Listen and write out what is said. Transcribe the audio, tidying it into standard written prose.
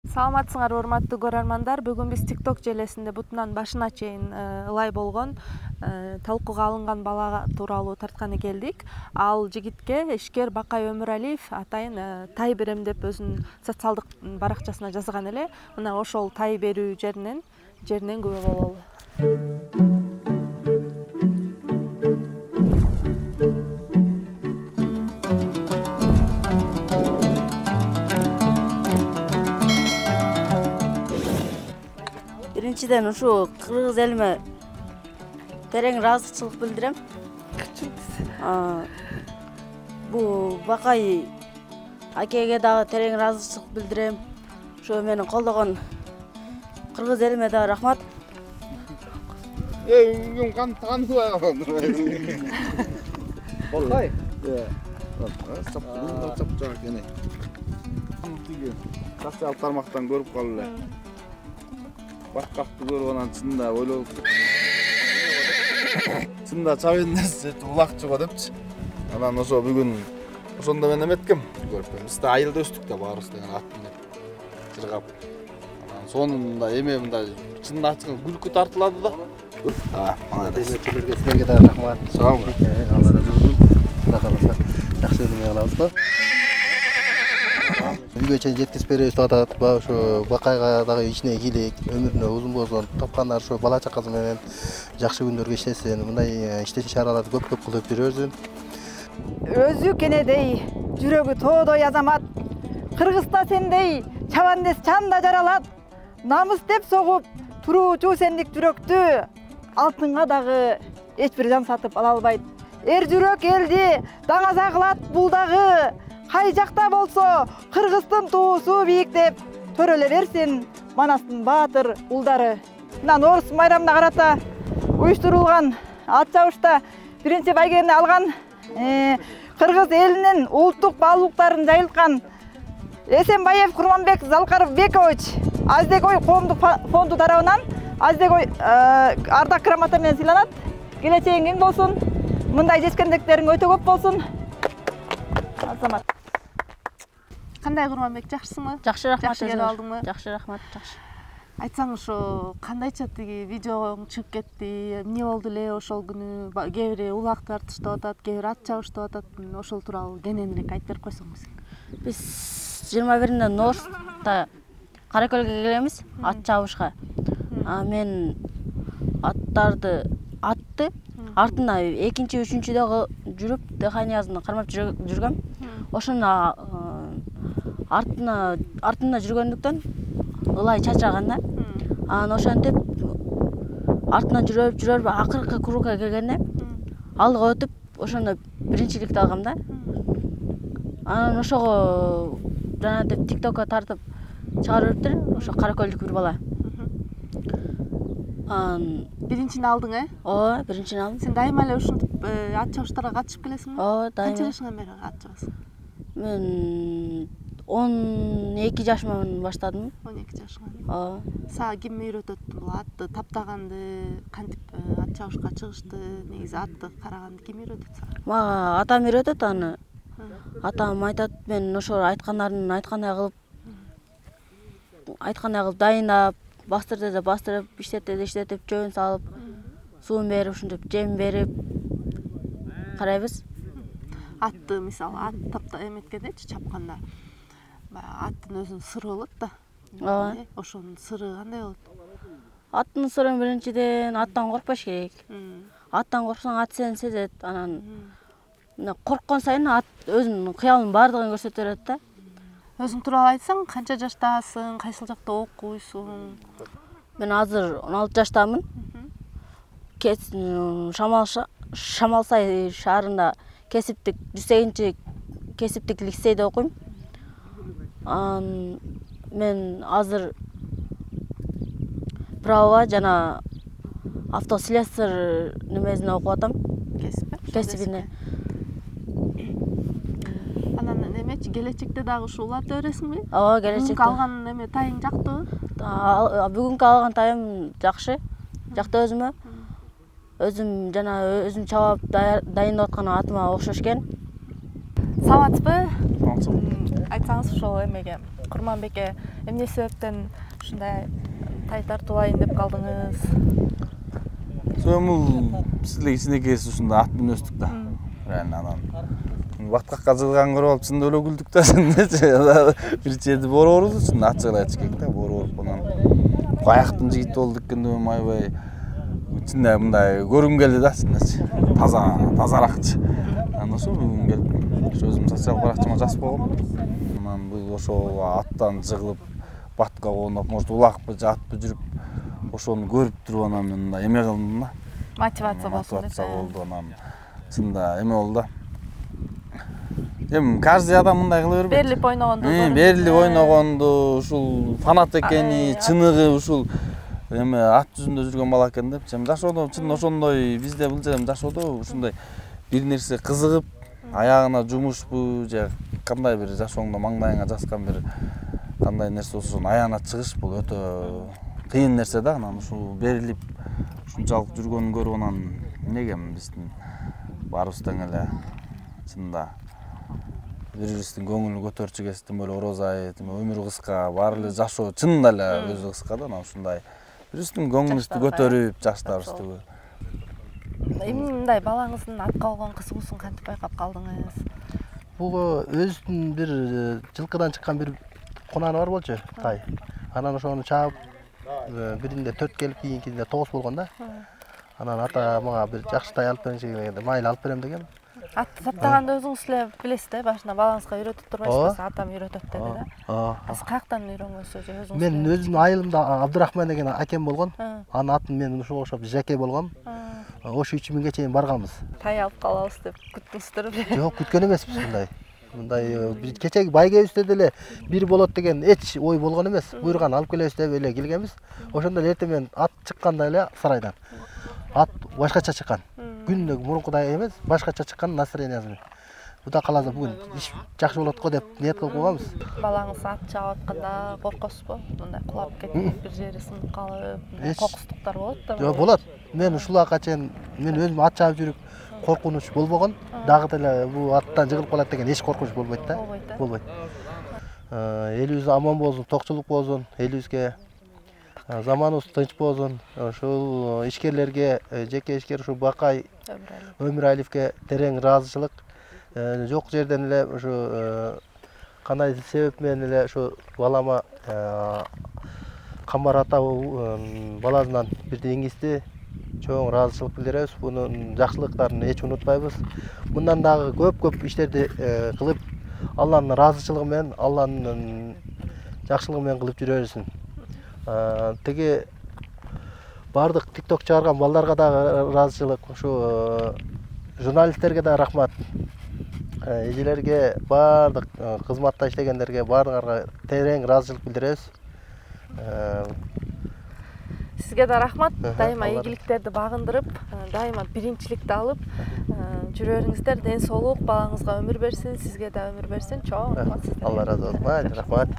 Саламатсыңар урматтуу көрөрмандар. Бүгүн биз TikTok желесинде бутунан башына чейин ылай болгон талкууга алынган бала тууралуу тартканы келдик. Ал жигитке ишкер Бакай Өмүралиев атайын тай берем деп өзүнүн социалдык баракчасына жазган эле. Мына ошол тай берүү жеринен күбө бололу. Биринчиден ушу кыргыз элиме терең ыраазычылык билдирем. Бул Бакай акеге дагы терең ыраазычылык билдирем. Ошо мени колдогон кыргыз элиме дагы рахмат. Кан Бакай. Социал тармактан көрүп калып эле. Башкакты көрүп анан чында ойлоп. Чында чабендес улакчыга депчи. Анан ошо бүгүн ошондо мен эметкем көрүп. Биз да айылда өстүк да баарыбыз деген атын деп чыргап. Анан сонунда эме мында чында ачык күлкү тартылады да. Силерге дагы рахмат. Сау болуңуз. Алла разы болсун. Кудай кааласа жакшы өнүм алабыз. Үйгө чейин жеткизип беребиз деп атат. Ошо Бакайга дагы ичине ийгилик, өмүрүнө узун болсун, тапкандар ошо бала чакасы менен жакшы күндөргө иштесин. Мындай иштечи чараларды көп кылып жүрөсүн. Өзү кенедей жүрөгү тоодой азамат, Кыргызда сендей чабандес чанда жаралат. Намыс деп согуп туруучу сендик жүрөктү алтынга дагы эч бир жан сатып ала албайт. Эр жүрөк элди даңаза кылат бул дагы. Кай жакта болсо Кыргыздын туусу бийик деп төрөлө берсин Манастын баатыр улдары. Мына Орус майрамына карата уюштурулган ат чабышта биринчи байгени алган Кыргыз элинин улуттук баалуулуктарын жайылткан Эсенбаев Курманбек Залкаров Бекович Азидек ой коомдук фонду тарабынан Азидек ой ардак грамота менен сыйланат. Келечегиң кең болсун. Мындай жеткендиктериң өтө көп болсун. Азамат. Кандай Курманбек, жакшысыңбы? Жакшы рахмат. Жакшы келип алдыңбы? Жакшы рахмат, жакшы. Айтсаң ошо кандайча тиги видеоң чыгып кетти? Эмне болду эле ошол күнү? Кээ бири улак тартыштап атат, кээ бири ат чабыштап атат. Ошол тууралуу кененирээк айтып берип койсоңуз. Биз 21 Ноорузда Каракөлгө келебиз ат чабышка. Мен атты артына экинчи, үчүнчүдөгү жүрүп Дыханиязды кармап жүргөм. Ошону артында жүргөндүктөн ылай чачыраган да. Анан ошентип артынан жүрөп акыркы кругга келгенде алдыга өтүп ошондо биринчиликти алгам да. Анан ошого жанагынтип TikTokко тартып чыгарып бериптир. Ошо Каракөлдүк бир бала. Биринчини алдың, Ооба, биринчини алдым. Сен дайыма эле ушинтип ат чабыштарга катышып келесиңби? Ооба, дайыма. Канча жашыңан бери ат чабасың? Мен 12 жашыман баштадым. 12 жашыңан. Ооба. Сага ким үйрөтөт бул атты таптаганды, кантип ат чабышка чыгышты, негизи атты караганды ким үйрөтөт сага? Мага атам үйрөтөт аны. Атам айтат, мен ошо айткандарын айткандай кылып дайындап, бастырды деп бастырып, иштетти деп иштетип, жөбүн салып, суун берип, ушинтип жем берип карайбыз. Атты мисалы ат эметкендечи чапканда аттын өзүнүн сыры болот да. Ооба. Ошонун сыры кандай болот? Аттын сырын биринчиден аттан коркпош керек. Аттан корксоң ат сени сезет. Анан корккон сайын ат өзүнүн кыялынын баардыгын көрсөтө берет да. Өзүң тууралуу айтсаң, канча жаштасың, кайсыл жакта окуйсуң? Мен азыр 16 жаштамын. Шамалсай шаарында кесиптик 108 кесиптик лицейде окуйм. Мен азыр право жана автослесарь немесине окуп атам. Кесибине. Анан немечи келечекте дагы ушул ат өрөсүңбү? Ооба, келечекте. Бүгүнкү алган эме тайың жактыбы? Бүгүнкү алган тайым жакшы. Жакты өзүмө. Өзүм чабап дайындап аткан атыма окшош экен. Саламатсызбы? Айтсаңыз ошол эмеге Курманбеке, эмне себептен ушундай тай тартуулайын деп калдыңыз? Бул сизге кичинекейсиз ушундай ат менен өстүк да. Анан баткакка жылган көрүп алып чында эле күлдүк да. Бир жерде борборбуз үчүн ачыгын айтышкек да, борборуп анан аяктын жигити болдук экен деп айбай чында мындай көргүм келди да, чындачы. Тазаракчы. Анан ошо бүгүн келип өзүм социал баракчама жазып койгом. Анан бул ошо аттан жыгылып батка конуп, может улакпы, жатпы жүрүп ошону көрүп туруп анан мен мындай эме кылдым да. Мотивация болсун деп. Болду анан чында эме болду да. Эми каждый адам мындай кыла бербейт. Берилип ойногонду. Берилип ойногонду, ушул фанат экени, чыныгы ушул эме ат жүзүндө жүргөн бала экен деп. Эми жашоодо чын ошондой бизде бул жерде жашоодо ушундай бир нерсе кызыгып, аягына жумушпу же кандай бир жашооңдо маңдайыңа жазган бир кандай нерсе болсо ошону аягына чыгыш бул өтө кыйын нерсе да. Анан ушул берилип ушунчалык жүргөнүн көрүп анан эмнеге биздин баарыбыз тең эле чында бири-бирибиздин көңүлүн көтөрчү кез, тим эле орозо айы, өмүр кыска, баары эле жашоо чынында эле өзү кыска да. Анан ушундай бирибиздин көңүлүбүздү көтөрүп, жаштарыбызды Эми мындай балаңыздын атка болгон кызыгуусун кантип байкап калдыңыз? Бул өзүнүн бир жылкыдан чыккан бир кунаны бар болчу, тай. Анан ошону чаап, биринде 4 келип, кийинкисинде 9 болгон да. Анан ата мага бир жакшы тай алып бериңчи дегенде, майыл алып берем деген. Атты таптаганды өзүңүз эле билесиз да, башында балаңызга үйрөтүп турбайсызбы? Атам үйрөтөт деди да. Сиз каяктан үйрөнгөнсүз же өзүңүз? Мен өзүмдүн айылымда Абдурахман деген акем болгон. Анын атын мен ошого окшоп Жаке болгом. Ошо 3000ге чейин барганбыз. Тай алып калабыз деп күттүңүздөрбү? Жок, күткөн эмеспиз мындай. Мындай кечеги байгебизде деле бир болот деген эч ой болгон эмес. Буйруган алып келебиз деп эле келгенбиз. Ошондо эле эртең менен ат чыкканда эле сарайдан. Ат башкача чыккан. Күндө мурункудай эмес, башкача чыккан настроениясы. Кудай кааласа бүгүн иш жакшы болот го деп ниет кылып койгонбуз. Балаңыз ат чаап атканда коркосузбу? Мындай кулап кетип, бир жери сынып калып, кокустуктар болот да. Жок, болот. Мен ушуларга чейин мен өзүм ат чаап жүрүп коркунуч болбогон. Дагы деле бул аттан жыгылып калат деген эч коркунуч болбойт да. Болбойт. Элибиз аман болсун, токчулук болсун, элибизге заманыбыз тынч болсун. Ушул ишкерлерге, жеке ишкер ушу Бакай Өмүралиевге терең ыраазычылык. Жок жерден эле ушу кандай себеп менен эле ушу балама Камбар ата баласынан бир деңизди чоң ыраазычылык билдиребиз. Бунун жакшылыктарын эч унутпайбыз. Мындан дагы көп иштерди кылып, Алланын ыраазычылыгы менен, Алланын жакшылыгы менен кылып жүрө берсин. Теги бардык TikTok чыгарган балдарга дагы ыраазычылык, ушу журналисттерге да рахмат. Эжелерге, бардык кызматта иштегендерге баарыңарга терең ыраазычылык билдиребиз. Сизге да рахмат. Дайыма ийгиликтерди багындырып, дайыма биринчиликти алып, жүрө бериңиздер. Ден соолук, балаңызга өмүр берсин, сизге да өмүр берсин. Чоң рахмат. Алла разы болсун. Рахмат.